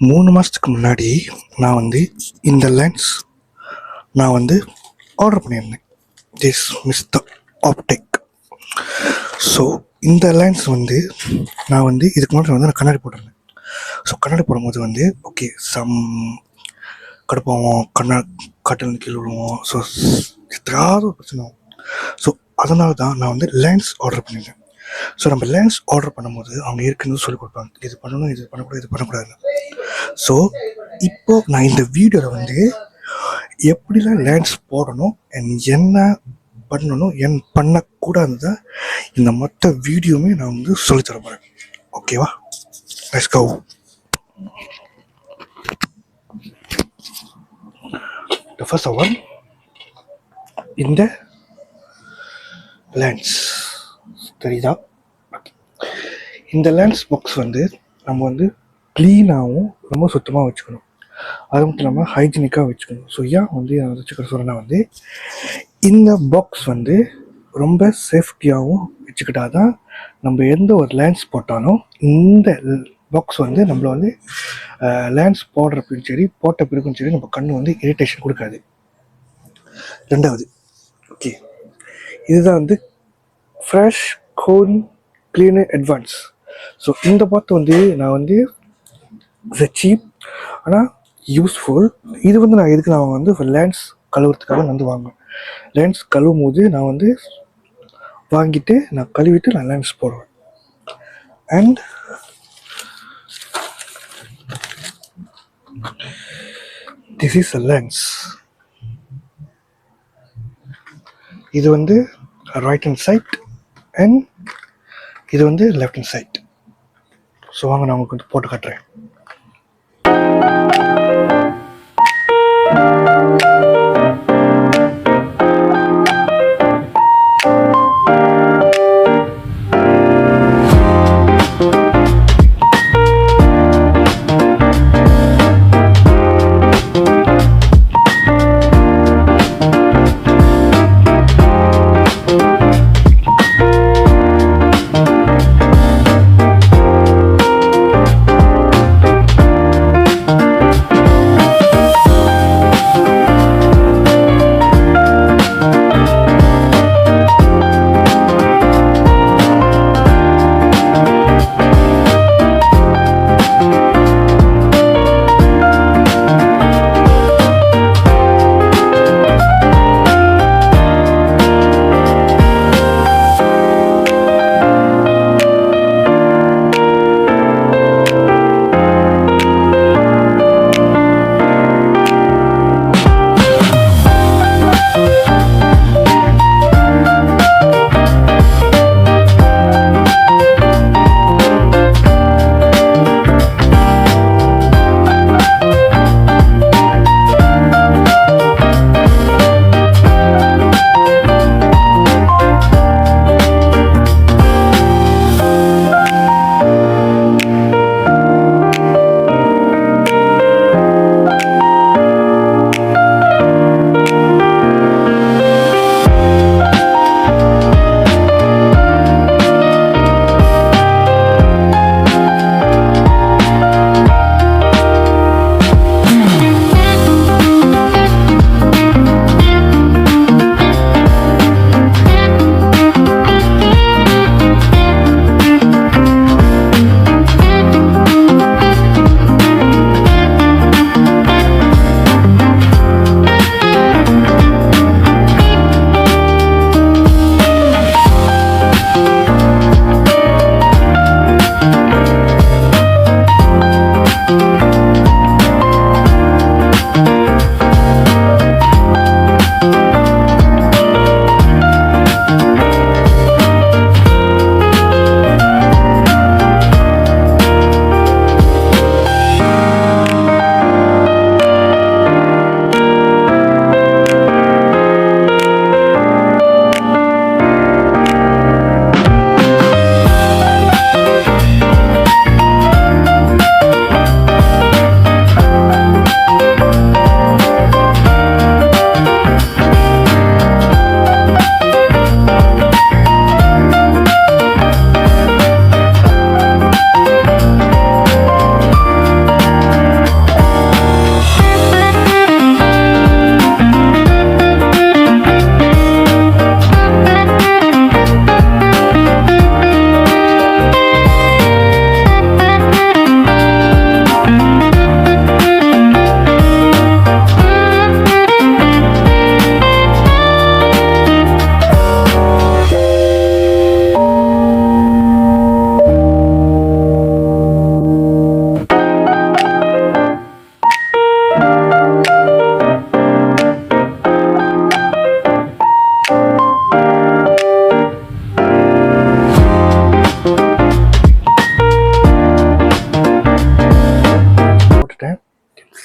3 மாதத்துக்கு முன்னாடி நான் வந்து இந்த லென்ஸ் நான் வந்து ஆர்டர் பண்ணியிருந்தேன். This mister Aptech. ஸோ இந்த லென்ஸ் வந்து நான் வந்து இதுக்கு முன்னாடி வந்து நான் கண்ணாடி போட்டிருந்தேன். ஸோ கண்ணாடி போடும்போது வந்து ஓகே கடுப்பாகும், காட்டில் கீழே விடுவோம். ஸோ எதாவது ஒரு பிரச்சனை ஆகும். ஸோ அதனால தான் நான் வந்து லென்ஸ் ஆர்டர் பண்ணியிருந்தேன். ஸோ நம்ம லென்ஸ் ஆர்டர் பண்ணும்போது அவங்க ஏற்கனவே சொல்லிக் கொடுப்பாங்க, இது பண்ணணும், இது பண்ணக்கூடாது, இது பண்ணக்கூடாது. ஸோ இப்போது நான் இந்த வீடியோவில் வந்து எப்படிலாம் லென்ஸ் போடணும் அண்ட் என்ன பண்ணணும் பண்ணக்கூடாது தான் இந்த மொத்த வீடியோவுமே நான் வந்து சொல்லித்தர போகிறேன். ஓகேவா? Let's go. The first one, இந்த லென்ஸ் தெரியுதா? இந்த லென்ஸ் பாக்ஸ் வந்து நம்ம வந்து க்ளீனாகவும் ரொம்ப சுத்தமாக வச்சுக்கணும். அது மட்டும் இல்லாமல் ஹைஜீனிக்காக வச்சுக்கணும். ஸோ ஏன் வந்து நான் வச்சுக்கிற சொல்கிறேன்னா வந்து இந்த பாக்ஸ் வந்து ரொம்ப சேஃப்டியாகவும் வச்சுக்கிட்டா தான் நம்ம எந்த ஒரு லென்ஸ் போட்டாலும் இந்த பாக்ஸ் வந்து நம்மளை வந்து லென்ஸ் போடுறப்பையும் சரி போட்ட பிறகும் சரி நம்ம கண்ணு வந்து இரிட்டேஷன் கொடுக்காது. ரெண்டாவது, ஓகே, இதுதான் வந்து fresh cone cleaner advance. So இந்த பார்த்து வந்து நான் வந்து சீப் ஆனால் யூஸ்ஃபுல். இது வந்து நான் எதுக்கு நான் வந்து லென்ஸ் கழுவுறதுக்காக வந்து வாங்குவேன். லென்ஸ் கழுவும் போது நான் வந்து வாங்கிட்டு நான் கழுவிட்டு நான் லென்ஸ் போடுவேன். And this is a lens. இது வந்து ரைட் ஹேண்ட் சைட் அண்ட் இது வந்து லெஃப்ட் ஹேண்ட் சைட். ஸோ வாங்க நான் உங்களுக்கு வந்து போட்டு காட்டுறேன்.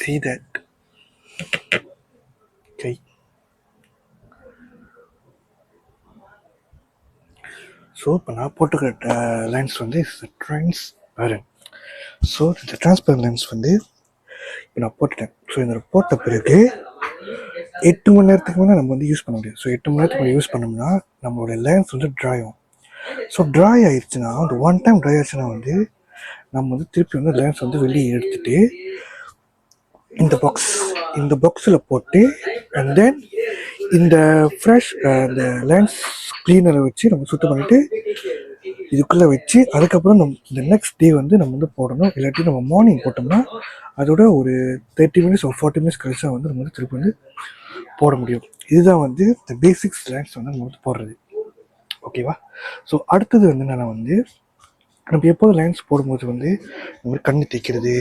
see that. Okay. ஸோ இப்போ நான் போட்டுக்கிற லென்ஸ் வந்து டிரான்ஸ்பேரண்ட். ஸோ இந்த டிரான்ஸ்பேரண்ட் லென்ஸ் வந்து இப்போ நான் போட்டுட்டேன். ஸோ இந்த போட்ட பிறகு 8 மணி நேரத்துக்கு மேலே நம்ம வந்து யூஸ் பண்ண முடியாது. ஸோ 8 மணி நேரத்துக்கு மேலே யூஸ் பண்ணோம்னா நம்மளோட லென்ஸ் வந்து ட்ரை ஆகும். ஸோ ட்ரை ஆயிடுச்சுன்னா அந்த ஒன் டைம் ட்ரை ஆயிடுச்சுன்னா வந்து நம்ம வந்து திருப்பி வந்து லென்ஸ் வந்து வெளியே எடுத்துட்டு இந்த பாக்ஸில் போட்டு அண்ட் தென் இந்த ஃப்ரெஷ் இந்த லென்ஸ் கிளீனரை வச்சு நம்ம சுத்தம் பண்ணிவிட்டு இதுக்குள்ளே வச்சு அதுக்கப்புறம் இந்த நெக்ஸ்ட் டே வந்து நம்ம வந்து போடணும். இல்லாட்டி நம்ம மார்னிங் போட்டோம்னா அதோட ஒரு 30 மினிட்ஸ் ஒரு 40 மினிட்ஸ் கழிச்சா வந்து நம்ம வந்து திருப்பி வந்து போட முடியும். இதுதான் வந்து இந்த பேசிக்ஸ் லென்ஸ் வந்து நம்ம வந்து போடுறது. ஓகேவா? ஸோ அடுத்தது வந்து என்னென்னா வந்து நம்ம எப்போது லென்ஸ் போடும்போது வந்து இந்த மாதிரி கண்ணு தேய்க்கிறது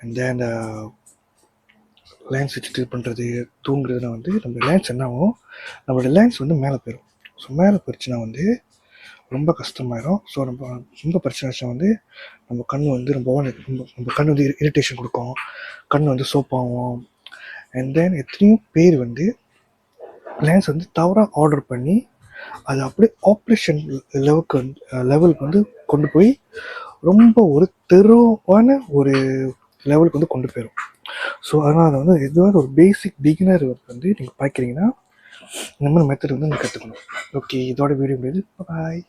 அண்ட் தென் லேன்ஸ் வச்சு இது பண்ணுறது தூங்குறதுனா வந்து நம்ம லேன்ஸ் என்ன ஆகும், நம்மளோட லேன்ஸ் வந்து மேலே போயிடும். ஸோ மேலே போயிடுச்சுன்னா வந்து ரொம்ப கஷ்டமாயிடும். ஸோ நம்ம ரொம்ப பிரச்சனை ஆச்சுன்னா வந்து நம்ம கண் வந்து நம்ம கண் வந்து இரிட்டேஷன் கொடுக்கும், கண் வந்து சோப்பாகும். அண்ட் தென் எத்தனையோ பேர் வந்து லேன்ஸ் வந்து தவறாக ஆர்டர் பண்ணி அது அப்படியே ஆப்ரேஷன் லெவலுக்கு வந்து கொண்டு போய் ரொம்ப ஒரு தெருவான ஒரு லெவலுக்கு வந்து கொண்டு போயிடும். ஸோ அதனால் வந்து எதுவாவது ஒரு பேசிக் பிகினர் வந்து நீங்கள் பார்க்குறீங்கன்னா இந்த மாதிரி மெத்தட் வந்து நீங்கள் கற்றுக்கணும். ஓகே, இதோட வீடியோ முடியுது. பாய்.